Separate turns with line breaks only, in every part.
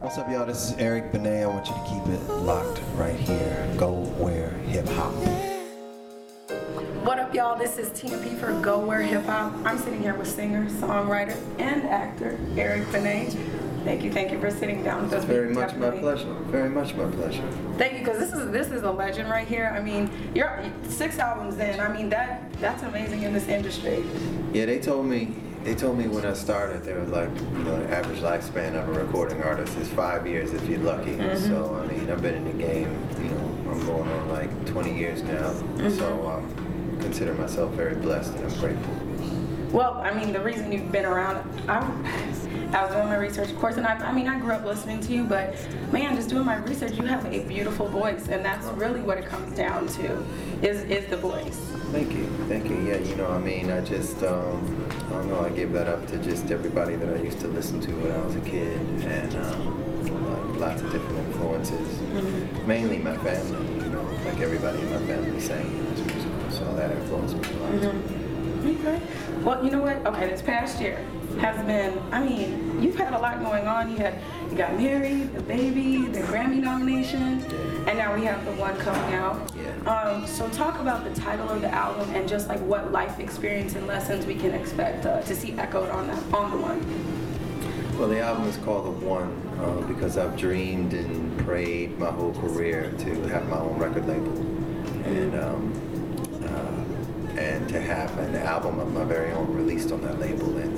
What's up, y'all? This is Eric Benet. I want you to keep it locked right here. Gowhere Hip Hop.
What up, y'all? This is Tina P for Gowhere Hip Hop. I'm sitting here with singer, songwriter, and actor Eric Benet. Thank you for sitting down with us.
Very much my pleasure. Very much my pleasure.
Thank you, because this is a legend right here. I mean, you're 6 albums in. I mean, that's amazing in this industry.
Yeah, they told me when I started, they were like, you know, the average lifespan of a recording artist is 5 years if you're lucky.
Mm-hmm.
So I mean, I've been in the game, you know, I'm going on like 20 years now. Mm-hmm. So consider myself very blessed and I'm grateful.
Well, I mean, the reason you've been around, I was doing my research, of course, and I mean, I grew up listening to you, but man, just doing my research, you have a beautiful voice, and that's really what it comes down to, is the voice.
Thank you. Yeah, you know, I mean, I just, I don't know, I give that up to just everybody that I used to listen to when I was a kid, and lots of different influences, mm-hmm. Mainly my family, you know, like everybody in my family sang music, so that influenced me a lot.
Mm-hmm. Okay. Well, you know what? Okay, this past year has been, I mean, you've had a lot going on. You got married, the baby, the Grammy nomination, and now we have the one coming out.
Yeah.
So talk about the title of the album and just like what life experience and lessons we can expect to see echoed on the one.
Well, the album is called The One because I've dreamed and prayed my whole career to have my own record label. And to have an album of my very own released on that label, and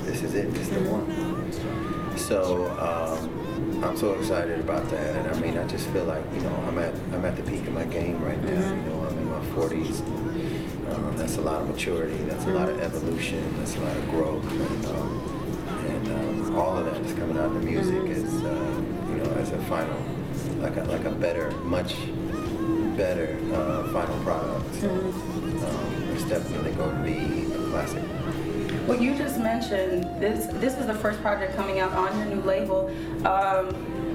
this is it, it's the one. So I'm so excited about that, and I mean, I just feel like, you know, I'm at the peak of my game right now. You know, I'm in my 40s. That's a lot of maturity. That's a lot of evolution. That's a lot of growth, and all of that is coming out in the music as you know, as a final, like a better, much better final product. So, it's definitely going to be a classic.
Well, you just mentioned this is the first project coming out on your new label.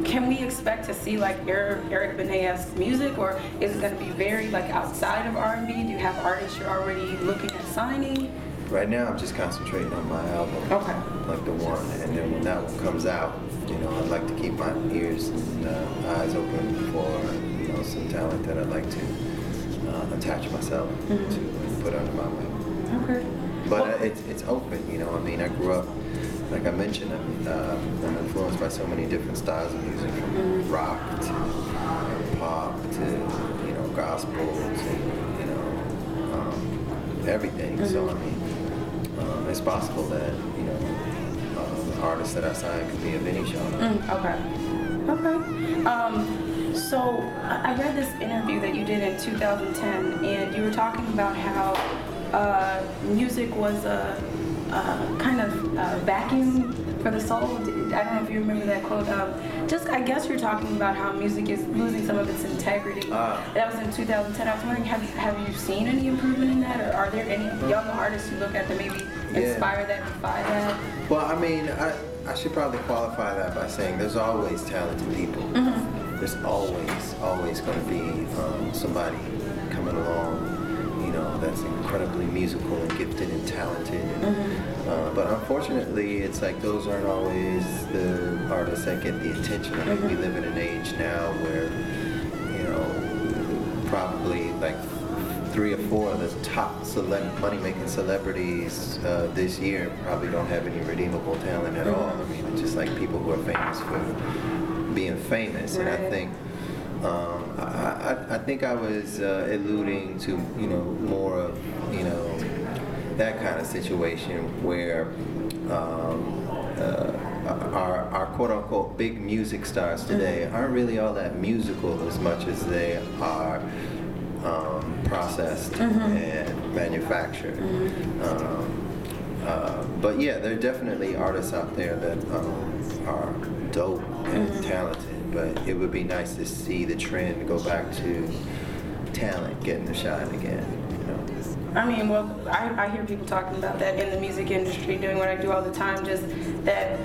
Can we expect to see like Eric Benet-esque music, or is it going to be very like outside of R&B? Do you have artists you're already looking at signing?
Right now, I'm just concentrating on my album,
okay,
like the one, and then when that one comes out, you know, I'd like to keep my ears and eyes open for, you know, some talent that I'd like to attach myself to and put under my wing.
Okay.
But it's open, you know. I mean, I grew up, like I mentioned, I'm influenced by so many different styles of music, from rock to pop to, you know, gospel to, you know, everything. So I mean, it's possible that, you know, the artists that I sign could be of any genre.
Okay. So I read this interview that you did in 2010, and you were talking about how music was a kind of vacuum for the soul. I don't know if you remember that quote. I guess you're talking about how music is losing some of its integrity. That was in 2010. I was wondering, have you seen any improvement in that, or are there any young artists you look at that maybe inspire that, defy that?
Well, I mean, I should probably qualify that by saying there's always talented people. Mm-hmm. There's always going to be somebody coming along, you know, that's incredibly musical and gifted and talented. And, but unfortunately, it's like those aren't always the artists that get the attention. I mean, we live in an age now where, you know, probably like 3 or 4 of the top money-making celebrities this year probably don't have any redeemable talent at all. I mean, it's just like people who are famous for being famous, and I think I was alluding to, you know, more of, you know, that kind of situation where our quote-unquote big music stars today aren't really all that musical as much as they are processed and manufactured. But yeah, there are definitely artists out there that are dope and talented, but it would be nice to see the trend go back to talent getting the shine again, you know?
I mean, well, I hear people talking about that in the music industry, doing what I do all the time, just that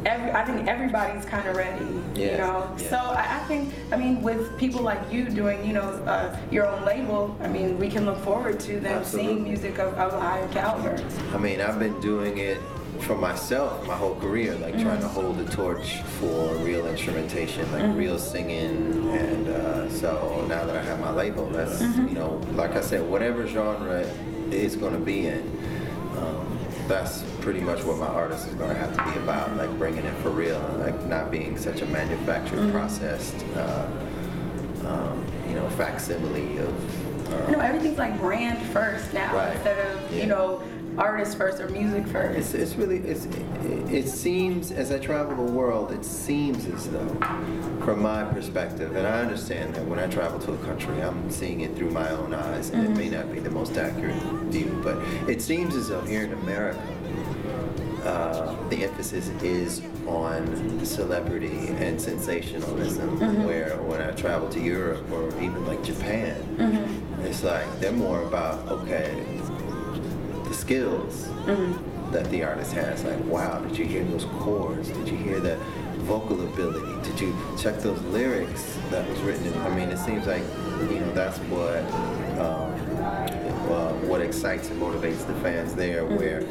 I think everybody's kind of ready, you know? So I think, I mean, with people like you doing, you know, your own label, I mean, we can look forward to them seeing music of a higher caliber.
I mean, I've been doing it for myself my whole career, like trying to hold the torch for real instrumentation, like real singing, and so now that I have my label, that's you know, like I said, whatever genre it's going to be in, that's pretty much what my artist is going to have to be about, like bringing it for real, and like not being such a manufactured, processed, you know, facsimile of.
You know, everything's like brand first now,
Right.
instead of you know, artist first or music first.
It's really, it seems, as I travel the world, it seems as though, from my perspective, and I understand that when I travel to a country, I'm seeing it through my own eyes, and it may not be the most accurate view, but it seems as though here in America, the emphasis is on celebrity and sensationalism, where when I travel to Europe or even like Japan, it's like they're more about, okay, the skills that the artist has. Like, wow, did you hear those chords? Did you hear that vocal ability? Did you check those lyrics that was written in? I mean, it seems like, you know, that's what excites and motivates the fans there, where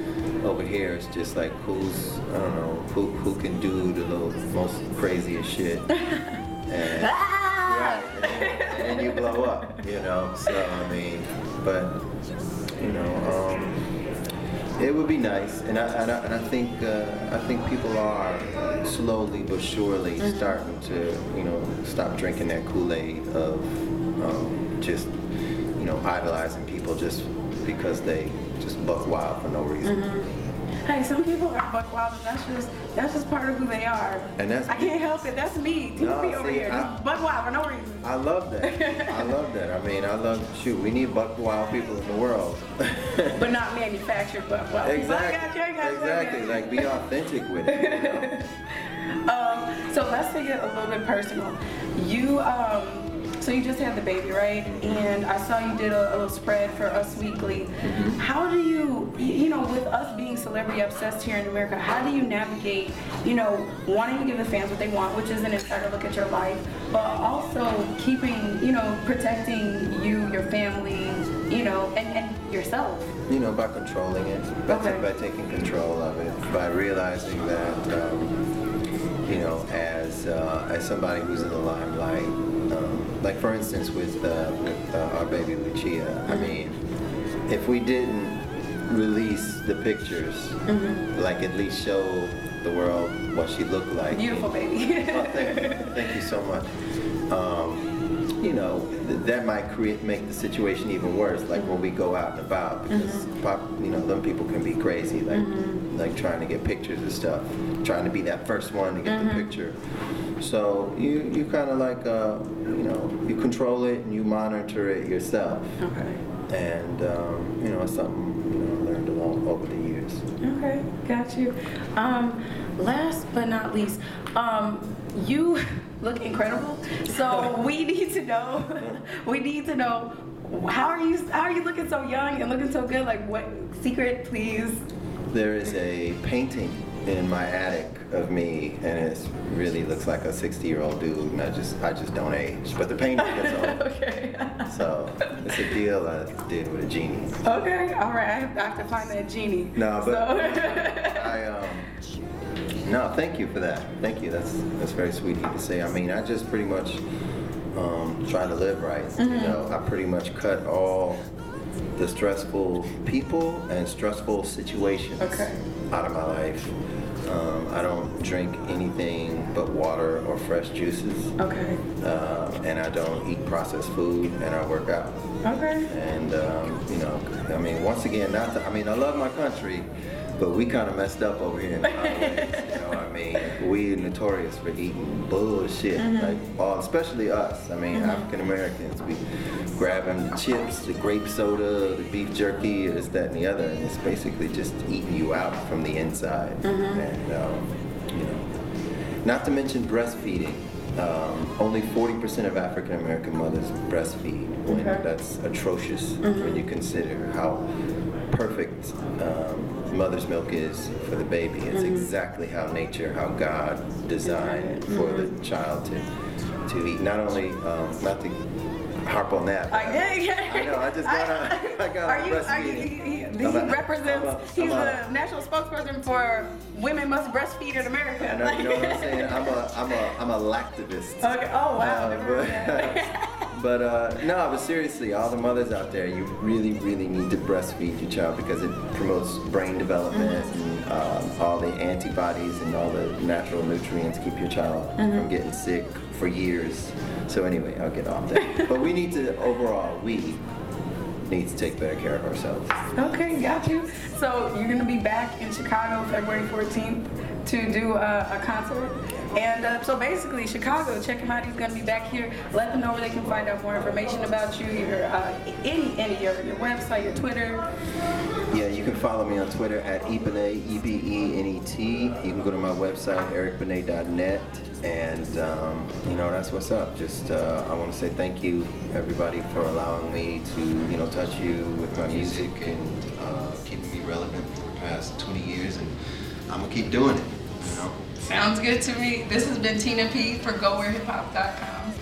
over here it's just like, who's, I don't know, who can do the most craziest shit. And, right, and then you blow up, you know. So I mean, but you know, it would be nice, and I think people are slowly but surely starting to, you know, stop drinking that Kool-Aid of just, you know, idolizing people just because they just buck wild for no reason.
Hey, some people are buck wild, but that's just part of who they are.
And that's
I can't help it. That's me. People be over here just buck wild for no reason.
I love that. I love that. I mean, we need buck wild people in the world.
But not manufactured buck wild.
Exactly. Exactly. Like, be authentic with it. You know?
So let's take it a little bit personal. You so you just had the baby, right? And I saw you did a little spread for Us Weekly. How do you know, with us being celebrity obsessed here in America, how do you navigate, you know, wanting to give the fans what they want, which is an insider look at your life, but also keeping, you know, protecting you, your family, you know, and yourself?
You know, by controlling it, by taking control of it, by realizing that, you know, as somebody who's in the limelight, like for instance with our baby Lucia, I mean, if we didn't release the pictures, like at least show the world what she looked like.
Beautiful baby.
Oh, thank you so much. You know, that might make the situation even worse, like when we go out and about, because you know, them people can be crazy, like trying to get pictures of stuff, trying to be that first one to get the picture. So you kind of like, you know, you control it and you monitor it yourself. Okay. And you know, it's something, you know, I learned along over the years.
Okay, got you. Last but not least, you look incredible. So we need to know. How are you looking so young and looking so good? Like, what secret, please?
There is a painting in my attic of me, and it really looks like a 60-year-old dude, and I just don't age. But the painting gets old. Okay. So it's a deal I did with a genie.
Okay, all right. I have to find that genie.
No, but no, thank you for that. Thank you. That's very sweet of you to say. I mean, I just pretty much try to live right. You know, I pretty much cut all the stressful people and stressful situations out of my life. I don't drink anything but water or fresh juices. Okay. And I don't eat processed food, and I work out. Okay. And you know, I mean, once again, I love my country, but we kind of messed up over here in the highways. You know, I mean, we are notorious for eating bullshit, especially us. I mean, African Americans, we grabbing the chips, the grape soda, the beef jerky, this, that, and the other, and it's basically just eating you out from the inside. And you know, not to mention breastfeeding. Only 40% of African American mothers breastfeed. When that's atrocious when you consider how perfect mother's milk is for the baby. It's exactly how nature, how God designed for the child to eat. Not only, not to harp on that.
I did.
I know. I just got on breastfeeding.
He represents. He's the national spokesperson for Women Must Breastfeed in America.
I know, you know what I'm saying? I'm a lactivist.
Okay. Oh wow.
But no, but seriously, all the mothers out there, you really, really need to breastfeed your child because it promotes brain development and all the antibodies and all the natural nutrients keep your child from getting sick for years. So anyway, I'll get off that. But we need to, overall, we need to take better care of ourselves.
Okay, got you. So you're going to be back in Chicago February 14th to do a concert. And so basically, Chicago, check him out. He's going to be back here. Let them know where they can find out more information about you, your your website, your Twitter.
Yeah, you can follow me on Twitter at ebenet, EBENET. You can go to my website, ericbenet.net. And, you know, that's what's up. Just, I want to say thank you, everybody, for allowing me to, touch you with my music and keeping me relevant for the past 20 years. And I'm going to keep doing it,
Sounds good to me. This has been Tina P for GWHH.com.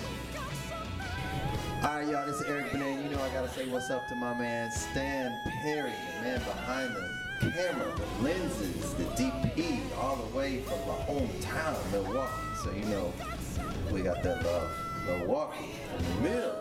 All right, y'all, this is Eric Benet. You know I got to say what's up to my man Stan Perry, the man behind the camera, the lenses, the DP, all the way from my hometown, Milwaukee. So, we got that love. Milwaukee, in the middle.